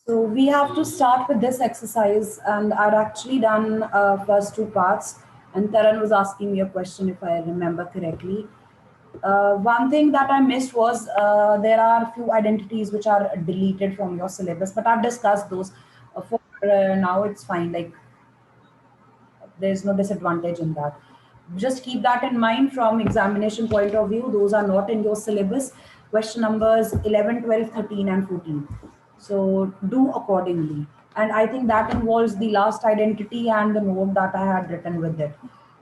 So we have to start with this exercise, and I'd actually done first two parts. And Taran was asking me a question, if I remember correctly. One thing that I missed was there are a few identities which are deleted from your syllabus, but I've discussed those. For now, it's fine. Like there's no disadvantage in that. Just keep that in mind from examination point of view. Those are not in your syllabus. Question numbers 11, 12, 13, and 14. So do accordingly. And I think that involves the last identity and the note that I had written with it.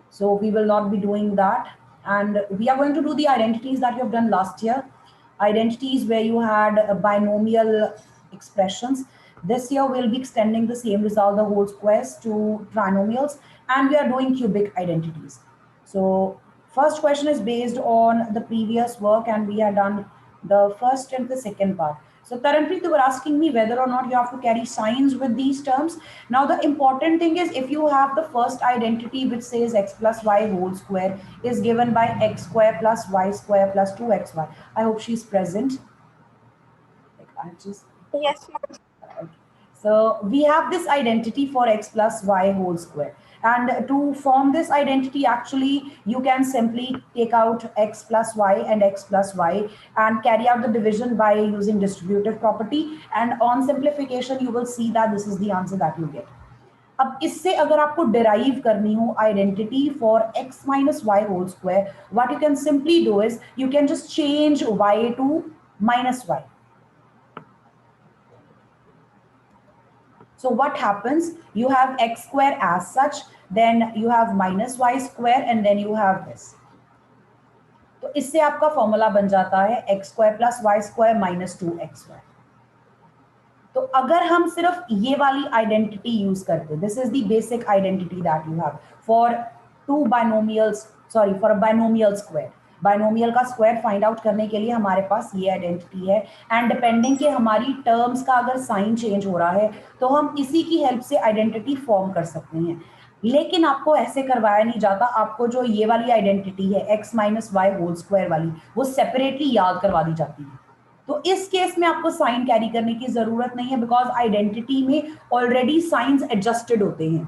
So we will not be doing that. And we are going to do the identities that you have done last year. Identities where you had binomial expressions. This year we'll be extending the same result, the whole squares, to trinomials, and we are doing cubic identities. So first question is based on the previous work, and we have done the first and the second part. So Taranpreet, you were asking me whether or not you have to carry signs with these terms. Now the important thing is, if you have the first identity which says x plus y whole square is given by x square plus y square plus 2xy. I hope she's present. Like I just Yes, ma'am. Okay. So we have this identity for x plus y whole square. And to form this identity, actually, you can simply take out x plus y and x plus y and carry out the division by using distributive property. And on simplification, you will see that this is the answer that you get. अब इससे अगर आपको derive करनी हो identity for x minus y whole square, what you can simply do is you can just change y to minus y. So what happens? You have x square as such, then you have minus y square, and then you have this. तो इससे आपका formula बन जाता है X square plus Y square minus 2xy. तो अगर हम सिर्फ ये वाली आइडेंटिटी यूज करते, this is the basic identity that you have for two binomials, sorry for a binomial square. Binomial का स्क्वायर फाइंड आउट करने के लिए हमारे पास ये आइडेंटिटी है, एंड डिपेंडिंग कि हमारी टर्म्स का अगर साइन चेंज हो रहा है तो हम इसी की हेल्प से आइडेंटिटी फॉर्म कर सकते हैं. लेकिन आपको ऐसे करवाया नहीं जाता, आपको जो ये वाली आइडेंटिटी है X minus Y whole square वाली, वो सेपरेटली याद करवा दी जाती है. तो इस केस में आपको साइन कैरी करने की जरूरत नहीं है, बिकॉज आइडेंटिटी में ऑलरेडी साइंस एडजस्टेड होते हैं.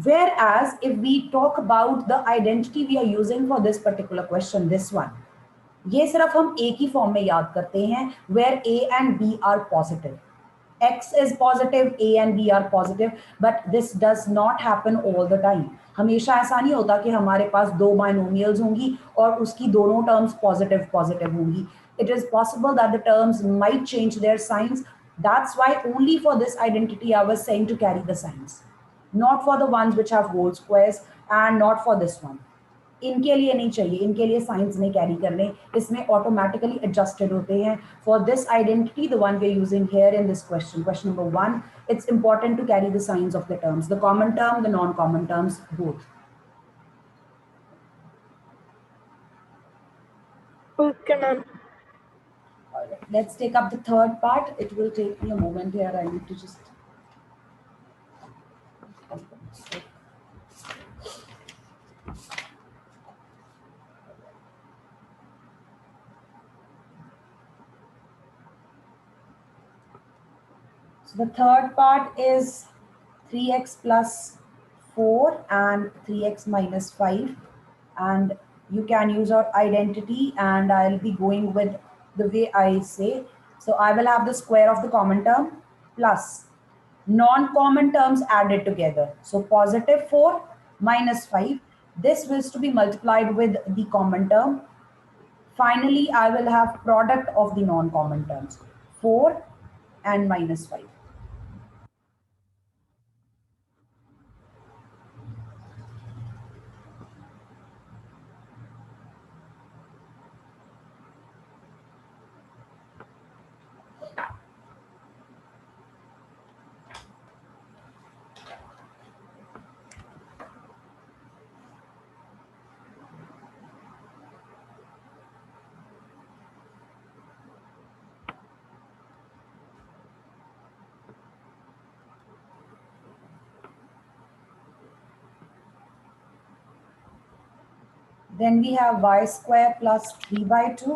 Whereas if we talk about the identity we are using for this particular question, this one, ये सिर्फ हम एक ही फॉर्म में याद करते हैं, where a and b are positive. X is positive, A and B are positive, but this does not happen all the time. हमेशा ऐसा नहीं होता कि हमारे पास दो बाइनोमियल्स होंगी और उसकी दोनों टर्म्स पॉजिटिव पॉजिटिव होंगी. It is possible that the terms might change their signs. That's why only for this identity I was saying to carry the signs, not for the ones which have whole squares, and not for this one. इनके लिए नहीं चाहिए, इनके लिए science नहीं carry करने, इसमें automatically adjusted होते हैं. For this identity, the one we are using here in this question, question number 1, it's important to carry the signs of the terms, the common term, the non common terms, both. Okay, ma'am. Let's take up the third part. It will take me a moment here. I need to just so the third part is 3x plus 4 and 3x minus 5, and you can use our identity, and I'll be going with the way I say. So I will have the square of the common term plus non-common terms added together. So positive 4 minus 5. This is to be multiplied with the common term. Finally, I will have product of the non-common terms, 4 and minus 5. Then we have y square plus 3 by 2.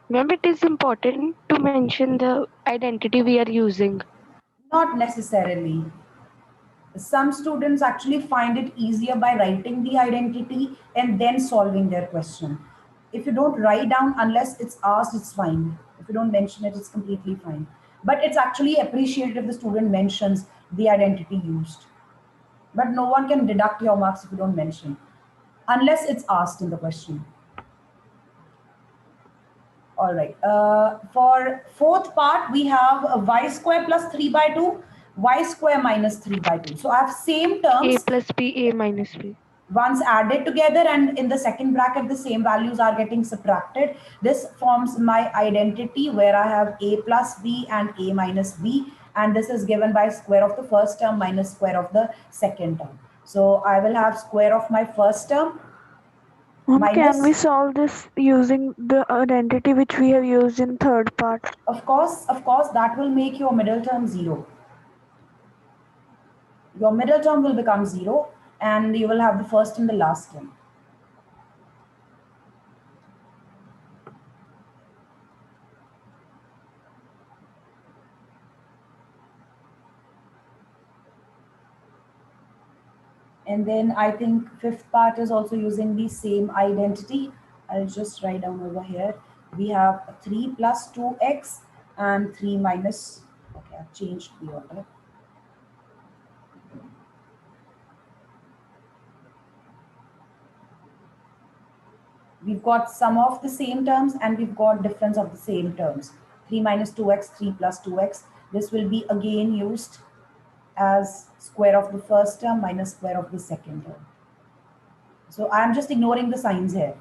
Ma'am, it is important to mention the identity we are using. Not necessarily. Some students actually find it easier by writing the identity and then solving their question. If you don't write down unless it's asked, it's fine. If you don't mention it, it's completely fine. But it's actually appreciated if the student mentions the identity used. But no one can deduct your marks if you don't mention, unless it's asked in the question. All right. For fourth part, we have y square plus 3 by 2, y square minus 3 by 2. So I have same A terms. plus B, A minus B. Once added together and in the second bracket the same values are getting subtracted, this forms my identity where I have a plus b and a minus b, and this is given by square of the first term minus square of the second term. So I will have square of my first term Can we minus, solve this using the identity which we have used in third part? of course that will make your middle term 0. Your middle term will become 0 and you will have the first and the last term. And then I think fifth part is also using the same identity. I'll just write down over here. We have 3 plus 2x and 3 minus, okay, I've changed the order. We've got sum of the same terms and we've got difference of the same terms. 3 minus 2x, 3 plus 2x. This will be again used as square of the first term minus square of the second term. So I'm just ignoring the signs here.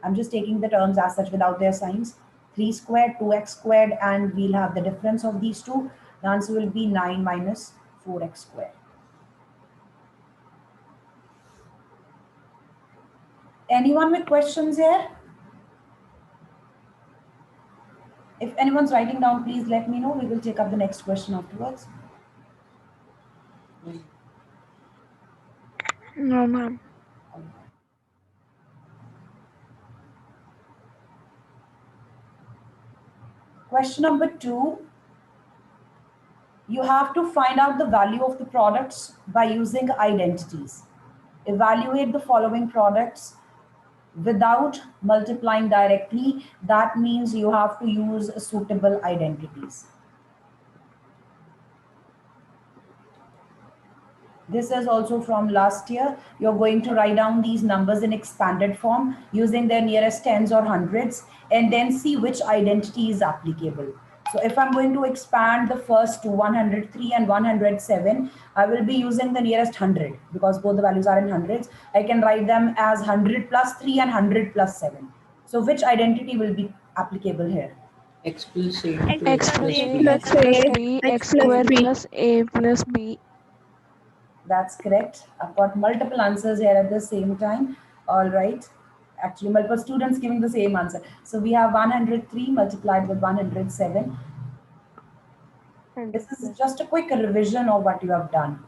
I'm just taking the terms as such without their signs. 3 squared, 2x squared, and we'll have the difference of these two. The answer will be 9 minus 4x squared. Anyone with questions here? If anyone's writing down, please let me know. We will take up the next question afterwards. No, ma'am. Question number 2, you have to find out the value of the products by using identities. Evaluate the following products without multiplying directly. That means you have to use suitable identities. This is also from last year. You're going to write down these numbers in expanded form using their nearest tens or hundreds and then see which identity is applicable. So if I'm going to expand the first to 103 and 107, I will be using the nearest 100 because both the values are in hundreds. I can write them as 100 plus 3 and 100 plus 7. So which identity will be applicable here? X plus A to X X plus plus A B. plus B, X square plus A plus B. That's correct. I've got multiple answers here at the same time. All right. Actually, multiple students giving the same answer. So we have 103 multiplied with 107. This is just a quick revision of what you have done.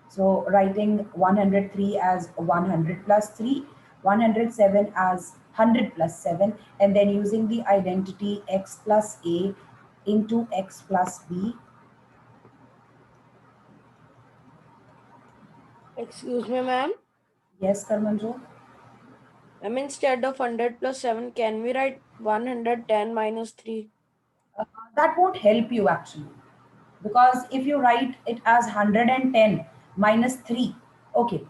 So writing 103 as 100 plus 3, 107 as 100 plus 7, and then using the identity x plus a into x plus b. Excuse me, ma'am. Yes, Karmanjo? Instead of 100 plus 7, can we write 110 minus 3? That won't help you actually. Because if you write it as 110 minus 3, okay,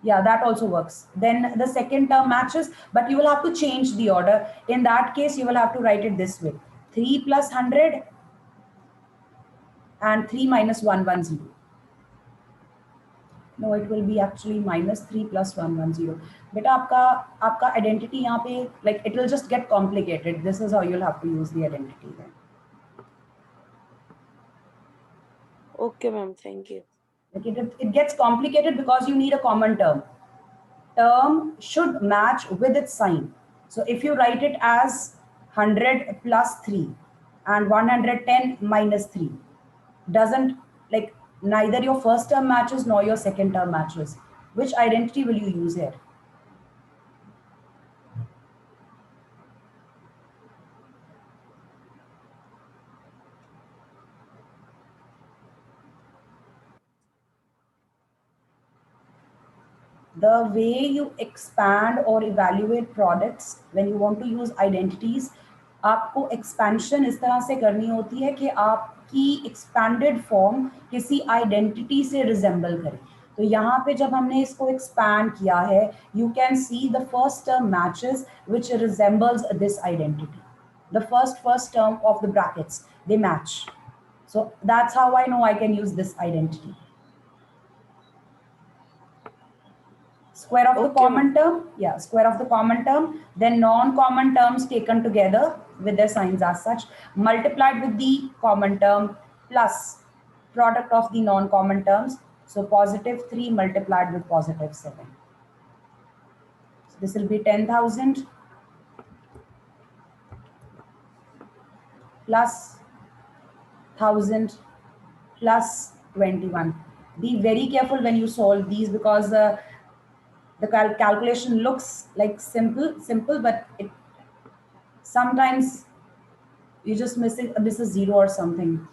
yeah, that also works. Then the second term matches, but you will have to change the order. In that case, you will have to write it this way: 3 plus 100 and 3 minus 110. No, it will be actually minus 3 plus 110. Beta, आपका identity यहाँ पे, like, it will just get complicated. This is how you'll have to use the identity then. Okay, ma'am. Thank you. Like it gets complicated because you need a common term. Term should match with its sign. So if you write it as 100 plus 3 and 110 minus 3, doesn't, like, neither your first term matches nor your second term matches. Which identity will you use here? the way you expand or evaluate products when you want to use identities, आपको expansion इस तरह से करनी होती है कि आपकी expanded form किसी identity से resemble करे. तो यहाँ पे जब हमने इसको expand किया है, you can see the first term matches which resembles this identity. The first term of the brackets, they match. So that's how I know I can use this identity. Square of the Okay, common term, yeah, square of the common term, then non-common terms taken together with their signs as such, multiplied with the common term plus product of the non-common terms. So positive 3 multiplied with positive 7. So this will be 10,000 plus 1,000 plus 21. Be very careful when you solve these because the calculation looks like simple, but it sometimes you just miss a zero or something.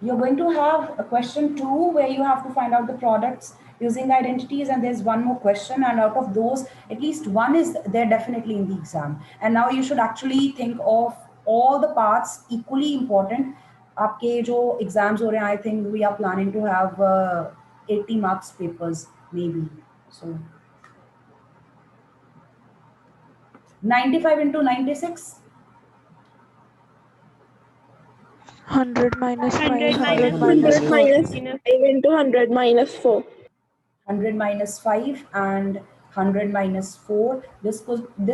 You're going to have a question 2 where you have to find out the products using identities, and there's one more question, and out of those at least one is there definitely in the exam. And now you should actually think of all the parts equally important. आपके जो exams हो रहे हैं, I think we are planning to have 80 marks papers maybe. So 95 into 96. 100 minus 5. 100 100 minus minus 4. minus 5 into 100 minus 4. 100 minus 5 and 100 minus 4. This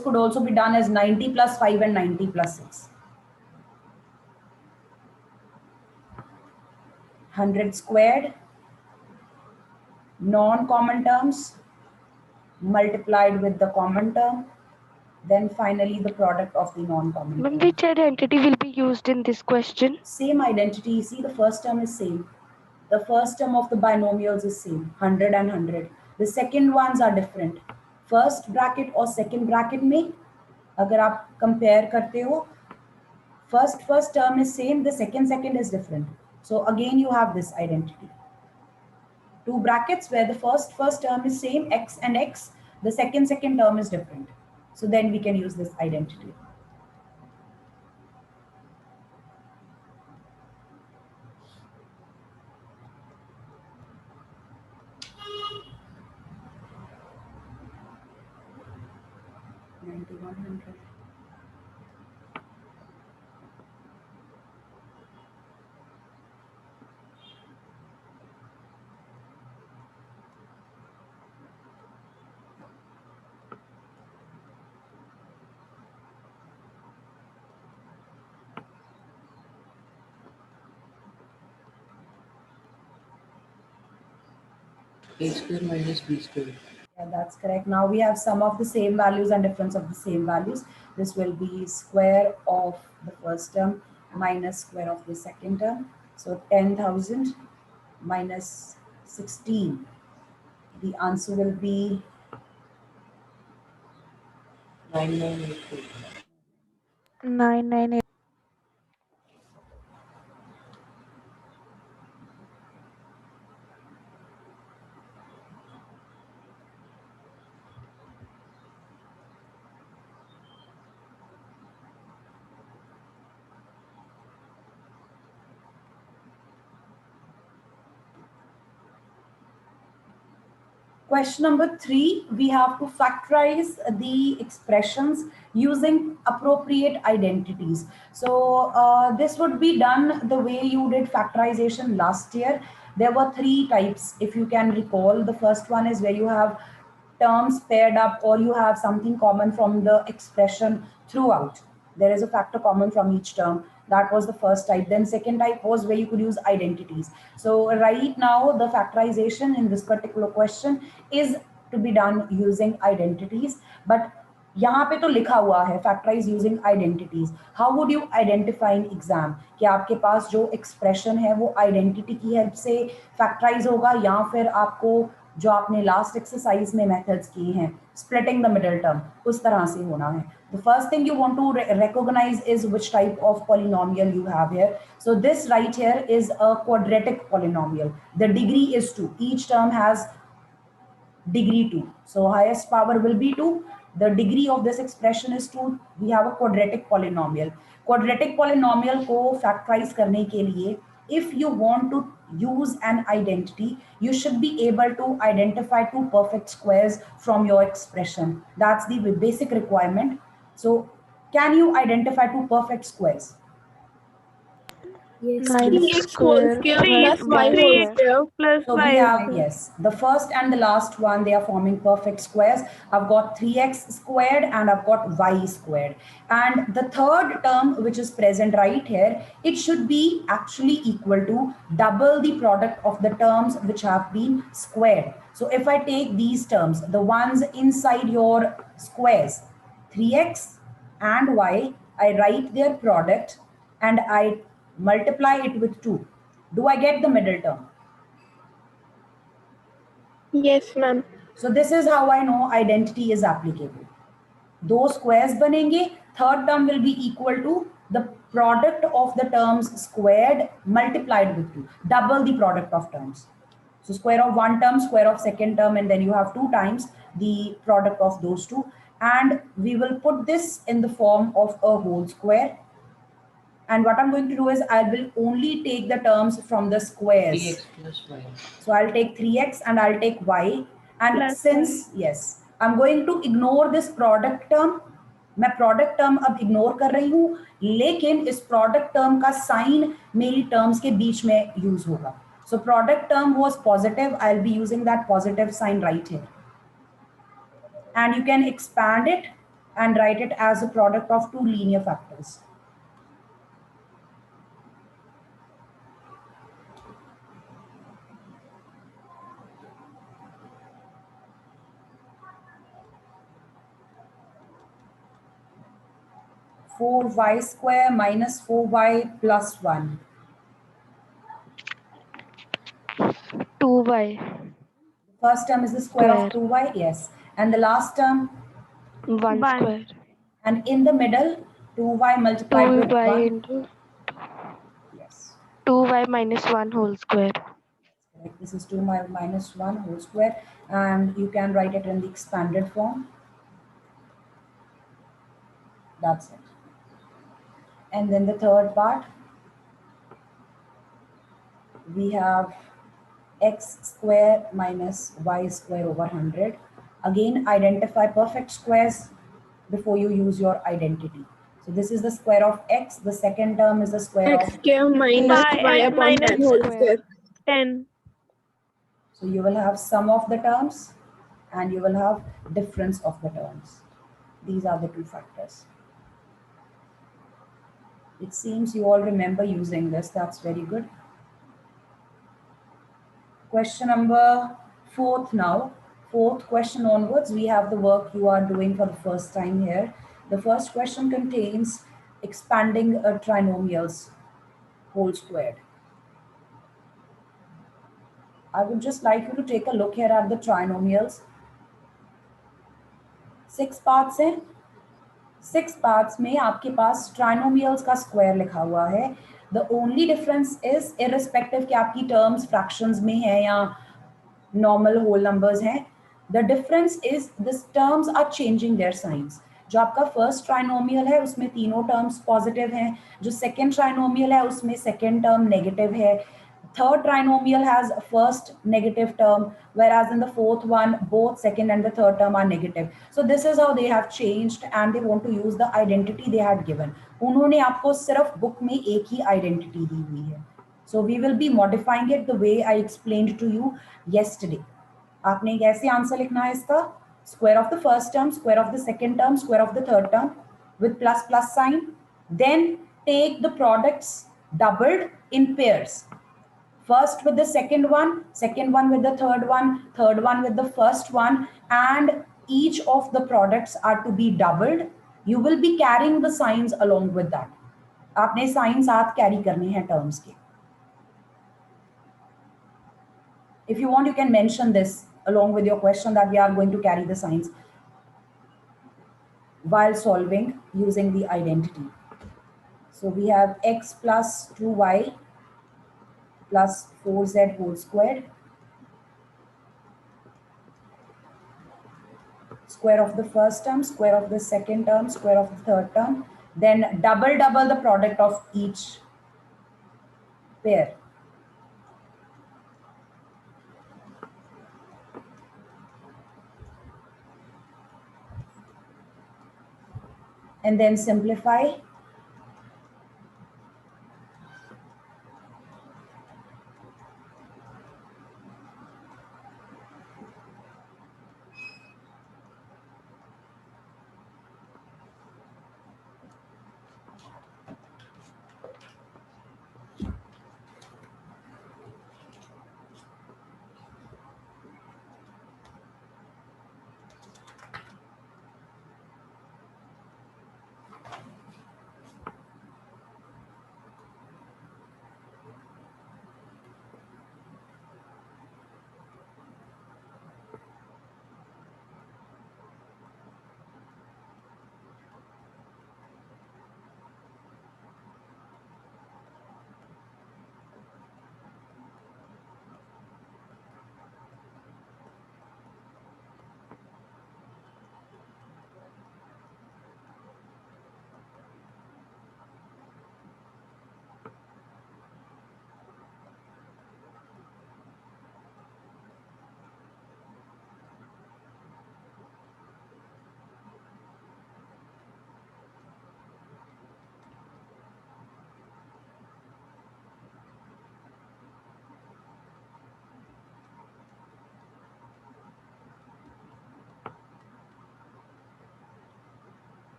could also be done as 90 plus 5 and 90 plus 6. 100 squared, non-common terms multiplied with the common term, then finally the product of the non-common Ma'am, term. which identity will be used in this question? Same identity. See, the first term is same. The first term of the binomials is same, 100 and 100. The second ones are different. First bracket और second bracket में अगर आप compare करते हो, first term is same, the second is different. So again you have this identity. Two brackets where the first term is same, x and x, the second term is different. So then we can use this identity. A square minus B square. Yeah, that's correct. Now we have sum of the same values and difference of the same values. This will be square of the first term minus square of the second term. So 10,000 minus 16. The answer will be 9984. 998. question number 3. We have to factorize the expressions using appropriate identities. So this would be done the way you did factorization last year. There were 3 types, if you can recall. The first one is where you have terms paired up or you have something common from the expression throughout. There is a factor common from each term. That was the first type. Then second type was where you could use identities. So right now the factorization in this particular question is to be done using identities. But यहाँ पे तो लिखा हुआ है factorise using identities. How would you identify in exam कि आपके पास जो expression है वो आइडेंटिटी की हेल्प से फैक्टराइज होगा या फिर आपको जो आपने लास्ट एक्सरसाइज में मेथड्स किए हैं स्प्लिटिंग द मिडिल टर्म उस तरह से होना है. The first thing you want to recognize is which type of polynomial you have here. So this right here is a quadratic polynomial. The degree is 2. Each term has degree 2. So highest power will be 2. The degree of this expression is 2. We have a quadratic polynomial. Quadratic polynomial को factorize करने के लिए, if you want to use an identity, you should be able to identify two perfect squares from your expression. That's the basic requirement. So can you identify two perfect squares? Nine 3x whole square square plus plus y y whole square. square. Plus So y we have, square. yes, the first and the last one, they are forming perfect squares. I've got 3x squared and I've got y squared. And the third term, which is present right here, it should be actually equal to double the product of the terms which have been squared. So if I take these terms, the ones inside your squares, 3x and y, I write their product and I multiply it with 2. Do I get the middle term? Yes, ma'am. So this is how I know identity is applicable. दो squares बनेंगे, third term will be equal to the product of the terms squared multiplied with 2, double the product of terms. So square of one term, square of second term, and then you have 2 times the product of those two. And we will put this in the form of a whole square. And what I'm going to do is I will only take the terms from the squares. 3x plus y. So I'll take 3x and I'll take y. And Plus since, yes, I'm going to ignore this product term. मैं product term अब ignore कर रही हूँ, लेकिन इस product term का sign मेरी terms के बीच में use होगा. So product term was positive. I'll be using that positive sign right here. And you can expand it and write it as a product of two linear factors. Four y square minus 4y plus 1. 2y. First term is the square of Square. 2y, yes. And the last term, 1 One. square. and in the middle, 2y multiplied with 2y 1. into Yes, 2y minus 1 whole square. correct. This is 2 minus 1 whole square. And you can write it in the expanded form. That's it. And then the third part, we have x square minus y square over 100. Again, identify perfect squares before you use your identity. So this is the square of x. The second term is the square X of, square minus Y y and upon minus 10 whole square. square. 10. so you will have sum of the terms and you will have difference of the terms. These are the two factors. It seems you all remember using this. That's very good. Question number 4th now. 4th question onwards, we have the work you are doing for the first time here. The first question contains expanding a trinomials whole squared. I would just like you to take a look here at the trinomials. 6 parts हैं. 6 parts में आपके पास trinomials का square लिखा हुआ है. The only difference is irrespective कि आपकी terms fractions में है या normal whole numbers हैं. The difference is these terms are changing their signs. जो आपका first trinomial है उसमें तीनों terms positive हैं. जो second trinomial है उसमें second term negative है. Third trinomial has first negative term, whereas in the fourth one, both second and the third term are negative. So this is how they have changed and they want to use the identity they had given. उन्होंने आपको सिर्फ book में एक ही identity दी हुई है. So we will be modifying it the way I explained to you yesterday. आपने कैसे answer लिखना है इसका? Square of the first term, square of the second term, square of the third term with plus sign. Then take the products doubled in pairs. First with the second one with the third one with the first one, and each of the products are to be doubled. You will be carrying the signs along with that. आपने signs साथ carry करने हैं terms के. If you want, you can mention this along with your question that we are going to carry the signs. while solving using the identity. So we have x plus 2y plus 4z whole squared, square of the first term, square of the second term, square of the third term, then double the product of each pair. And then simplify.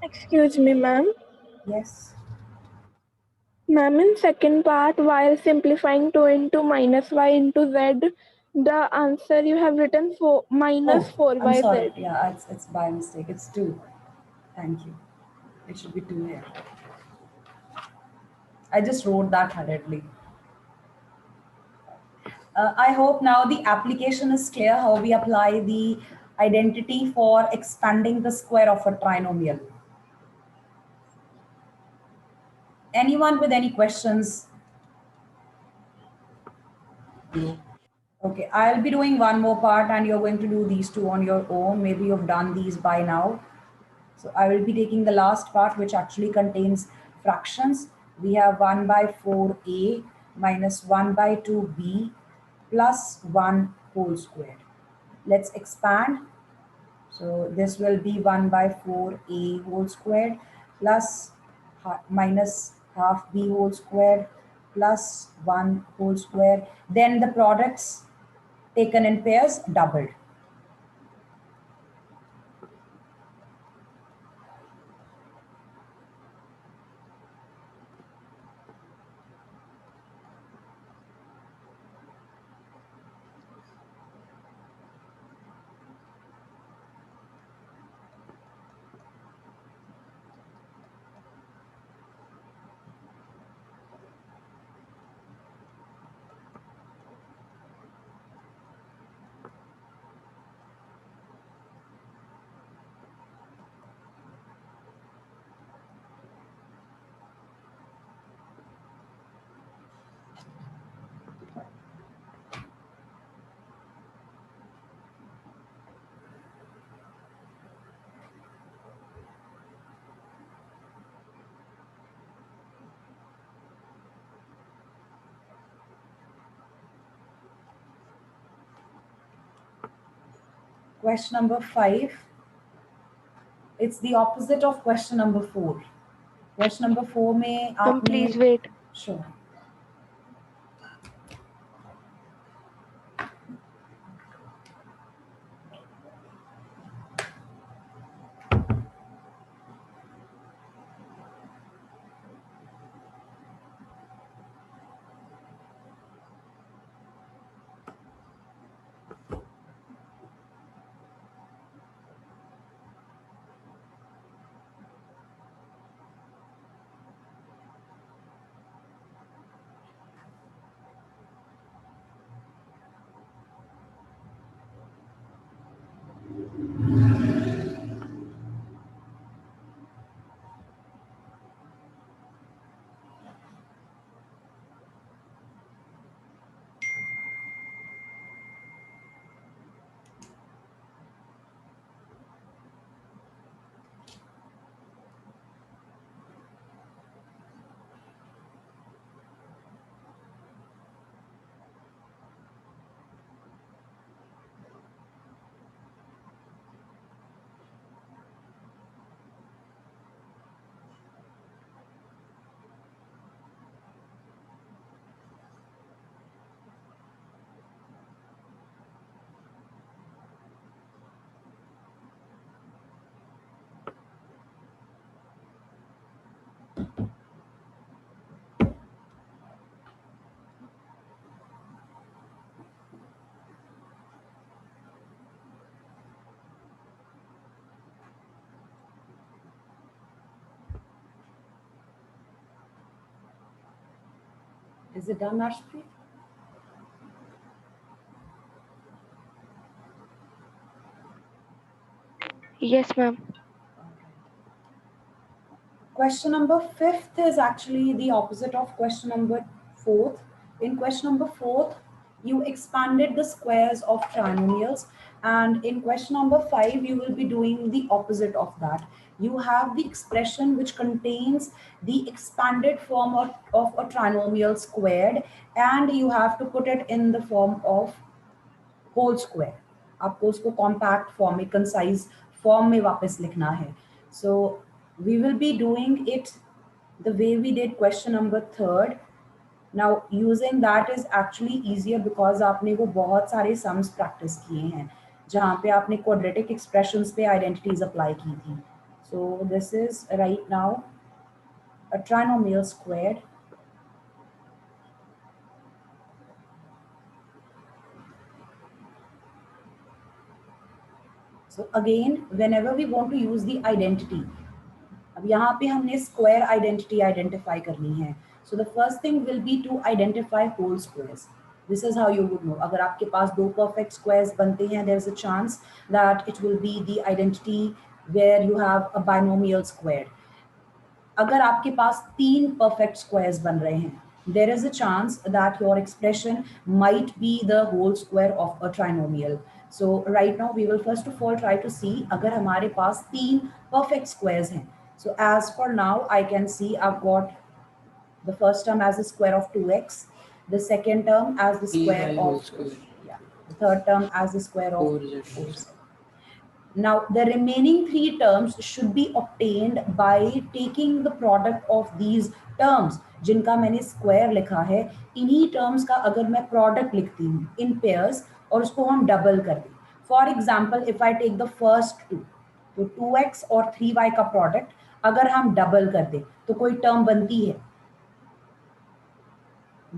Excuse me, ma'am. Yes. Ma'am, in second part, while simplifying 2 into minus y into z, the answer you have written for minus Oh, I'm 4yz. sorry. Yeah, it's by mistake. It's 2. Thank you. It should be 2 here. I just wrote that hurriedly. I hope now the application is clear how we apply the identity for expanding the square of a trinomial. Anyone with any questions? No. Okay, I'll be doing one more part and you're going to do these two on your own. Maybe you've done these by now. So I will be taking the last part, which actually contains fractions. We have 1 by 4a minus 1 by 2b plus 1 whole squared. Let's expand. So this will be 1 by 4a whole squared plus minus half b whole squared plus 1 whole squared. Then the products taken in pairs doubled. Question number 5. It's the opposite of question number 4. Question number 4 में Ma'am, आपने please wait. sure. Is it done, Arshpreet? Yes, ma'am. Question number 5th is actually the opposite of question number 4th. In question number 4th, you expanded the squares of trinomials, and in question number 5, you will be doing the opposite of that. You have the expression which contains the expanded form of a trinomial squared, and you have to put it in the form of whole square. आपको उसको compact form में, concise form में वापस लिखना है. So we will be doing it the way we did question number 3rd. Now using that is actually easier because आपने वो बहुत सारे सम्स प्रैक्टिस किए हैं जहाँ पे आपने क्वाड्रेटिक एक्सप्रेशंस पे आइडेंटिटीज अप्लाई की थी. So this is right now a trinomial squared. So again, whenever we want to use the identity, अब यहाँ पे हमने square identity identify करनी है. So the first thing will be to identify whole squares. This is how you would know. अगर आपके पास दो perfect squares बनते हैं, there is a chance that it will be the identity where you have a binomial square. अगर आपके पास तीन perfect squares बन रहे हैं, there is a chance that your expression might be the whole square of a trinomial. So right now we will first of all try to see अगर हमारे पास तीन perfect squares हैं. So as for now, I can see I've got the first term as the square of 2x, the second term as the square By whole of, square. yeah, the third term as the square of 4z. 4z. Now, the remaining three terms should be obtained by taking the product of these terms. जिनका मैंने square लिखा है, इन्हीं terms का अगर मैं product लिखती हूँ in pairs और उसको हम double कर दें. For example, if I take the first two, तो 2x और 3y का product अगर हम double कर दें, तो कोई term बनती है.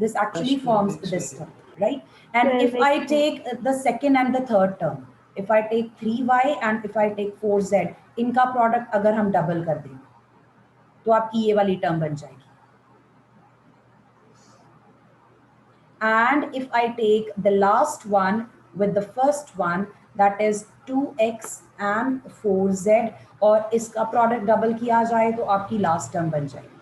This actually First forms matrix this value. term, right? And Yeah, if I makes take the second and the third term, if I take 3y and if I take 4z, इनका product अगर हम double कर दें, तो आपकी ये वाली term बन जाएगी. And if I take the last one with the first one, that is 2x and 4z, और इसका product double किया जाए तो आपकी last term बन जाएगी.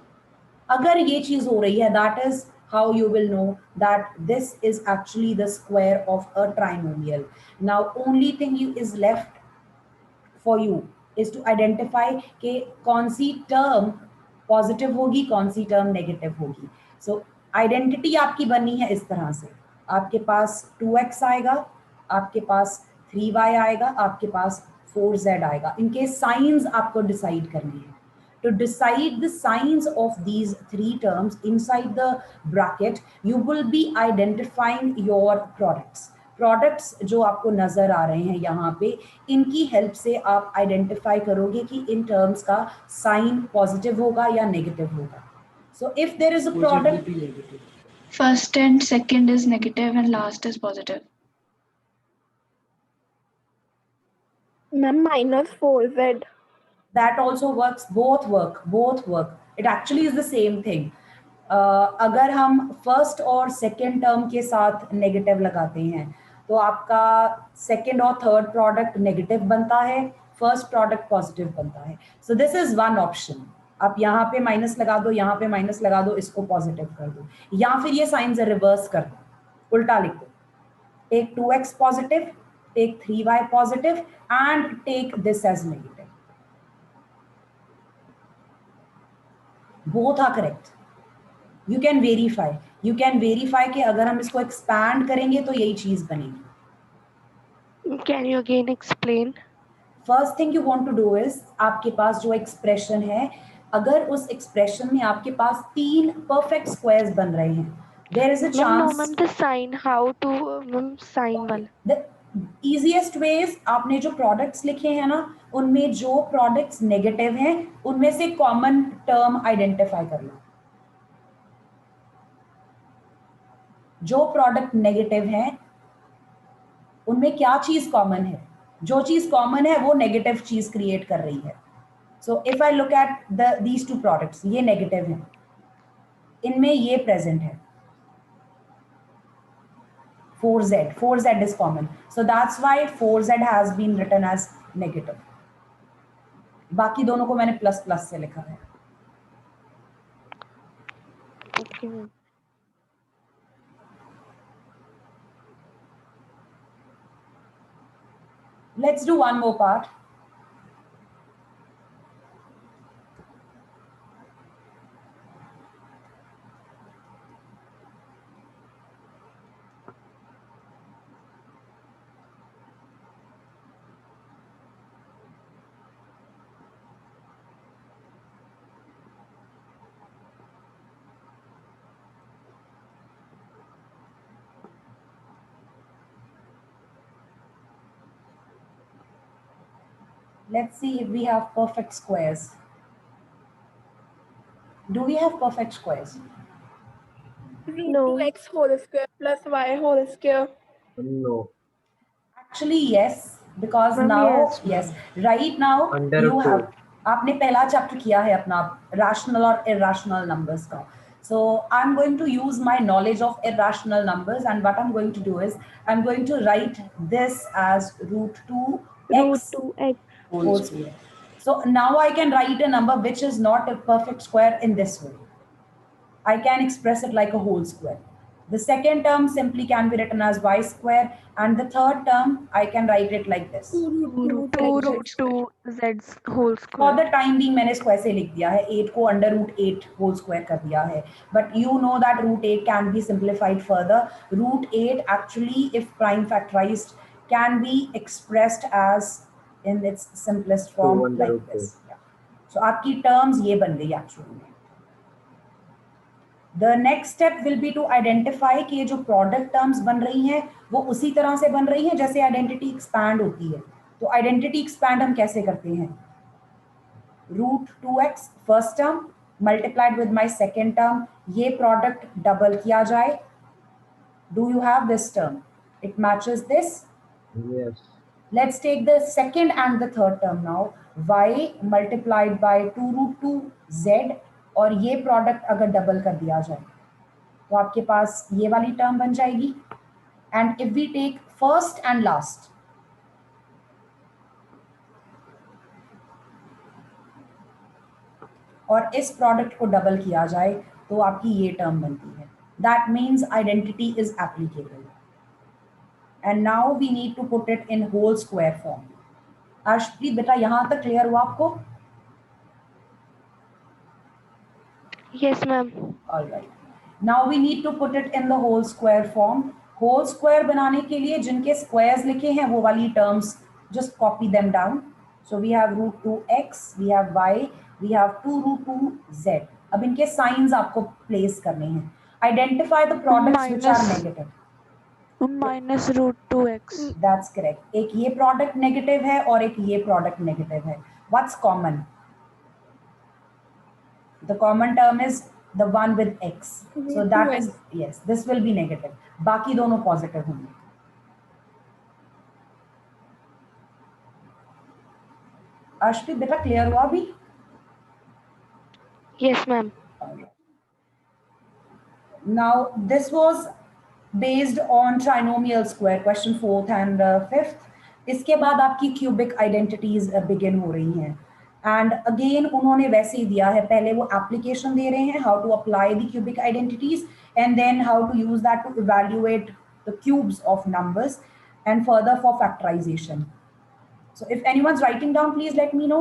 अगर ये चीज हो रही है, that is how you will know that this is actually the square of a trinomial. Now only thing you is left for you is to identify कि कौन सी term positive होगी, कौन सी term negative होगी. So identity आपकी बनी है इस तरह से, आपके पास 2x आएगा, आपके पास 3y आएगा, आपके पास 4z आएगा. इनके signs आपको decide करने हैं. To decide the signs of these three terms inside the bracket, you will be identifying your products. Products जो आपको नजर आ रहे हैं यहाँ पे, इनकी हेल्प से आप आइडेंटिफाई करोगे कि इन टर्म्स का साइन पॉजिटिव होगा या नेगेटिव होगा. So if there is a Opposite will product, be negative. First and second is negative and last is positive. Ma'am, minus 4z. that also works. Both work. It actually is the same thing. अगर हम first और second term के साथ negative लगाते हैं तो आपका second और थर्ड प्रोडक्ट नेगेटिव बनता है, फर्स्ट प्रोडक्ट पॉजिटिव बनता है. So this is one option. आप यहाँ पे माइनस लगा दो, यहाँ पे माइनस लगा दो, इसको पॉजिटिव कर दो, या फिर ये साइंस रिवर्स कर दो, उल्टा लिख दो. Take 2x positive, take 3y positive and take this as negative. both are correct. You can verify कि अगर हम इसको expand करेंगे तो यही चीज बनेगी. Can you again explain? First thing you want to do is, आपके पास जो expression है, अगर उस expression में आपके पास तीन perfect squares बन रहे हैं, there is a Ma'am, no, chance. ma'am, the sign. How to, ma'am, sign one. The easiest ways, आपने जो products लिखे हैं ना, उनमें जो products negative हैं, उनमें से common term identify कर लो. जो प्रोडक्ट नेगेटिव है उनमें क्या चीज कॉमन है, जो चीज कॉमन है वो नेगेटिव चीज क्रिएट कर रही है. So if I look at these two products, ये नेगेटिव है, इनमें ये प्रेजेंट है, 4z. 4z is common. So that's why 4z has been written as negative. बाकी दोनों को मैंने प्लस प्लस से लिखा है. Okay, ma'am. Let's do one more part. Let's see if we have perfect squares. Do we have perfect squares? Root No. 2x whole square plus y whole square. No. Actually, yes, because Ma'am, now, yes. right now Under you root have. आपने पहला chapter किया है अपना rational और irrational numbers का. So I'm going to use my knowledge of irrational numbers, and what I'm going to do is I'm going to write this as root 2x Root 2x. whole square. So now I can write a number which is not a perfect square in this way. I can express it like a whole square. The second term simply can be written as y square, and the third term I can write it like this. 2 root 2 2 root 2 z's whole For square. the time being मैंने इसको ऐसे लिख दिया है, 8 को under root 8 whole square कर दिया है. But you know that root 8 can be simplified further. Root 8 actually, if prime factorized, can be expressed as in its simplest form under like root this. Yeah. So आपकी terms ये बन गई actually में. The next step will be to identify कि ये जो product terms बन रही हैं वो उसी तरह से बन रही हैं जैसे identity expand होती है. तो identity expand हम कैसे करते हैं? Root 2x first term multiplied with my second term, ये product double किया जाए. Do you have this term? It matches this. Yes. Let's take the second and the third term now. Y multiplied by 2 root 2 z, और ये product अगर double कर दिया जाए तो आपके पास ये वाली टर्म बन जाएगी. And if we take first and last, और इस प्रोडक्ट को डबल किया जाए तो आपकी ये टर्म बनती है. That means identity is applicable. And now we need to put it in whole square form. Arshpreet बेटा यहां तक क्लियर हुआ आपको? Yes, ma'am. All right. Now we need to put it in the whole square form. Whole square बनाने के लिए जिनके squares लिखे हैं वो वाली terms just copy them down. So we have root 2x, we have y, we have 2 root 2 z. अब इनके signs आपको place करने हैं. Identify the products which are Minus. negative. Minus root 2x. That's correct. एक ये product negative है और एक ये product negative है. What's common? The common term is the one with x. So that is, yes, this will be negative. बाकी दोनों positive होंगे. अर्शप्रीत बेटा क्लियर हुआ अभी? Yes, ma'am. Now this was based on trinomial square, question 4th and 5th. इसके बाद आपकी cubic identities begin हो रही हैं. एंड अगेन उन्होंने वैसे ही दिया है, पहले वो एप्लीकेशन दे रहे हैं how to apply the cubic identities and then how to use that to evaluate the cubes of numbers and further for factorisation. So if anyone's writing down, please let me know.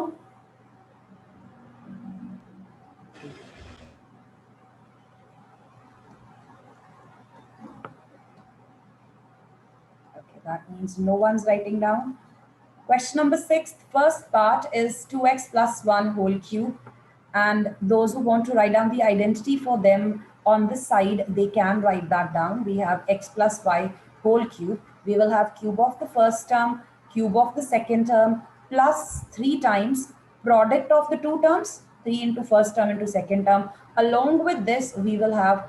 Okay, that means no one's writing down. Question number 6, first part is 2x plus 1 whole cube. And those who want to write down the identity for them on this side, they can write that down. We have x plus y whole cube. We will have cube of the first term, cube of the second term, plus 3 times product of the two terms, 3 into first term into second term. Along with this, we will have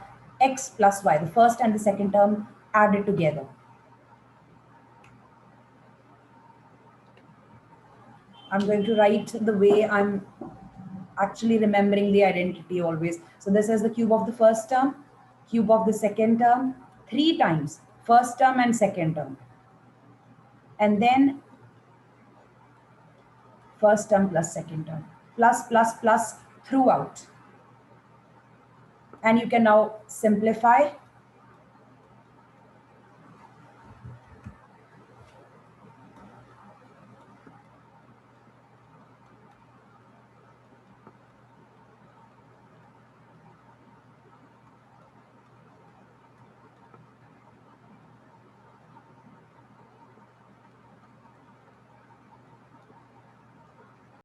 x plus y, the first and the second term added together. I'm going to write the way I'm actually remembering the identity always. So this is the cube of the first term, cube of the second term, 3 times first term and second term, and then first term plus second term, plus throughout. And you can now simplify.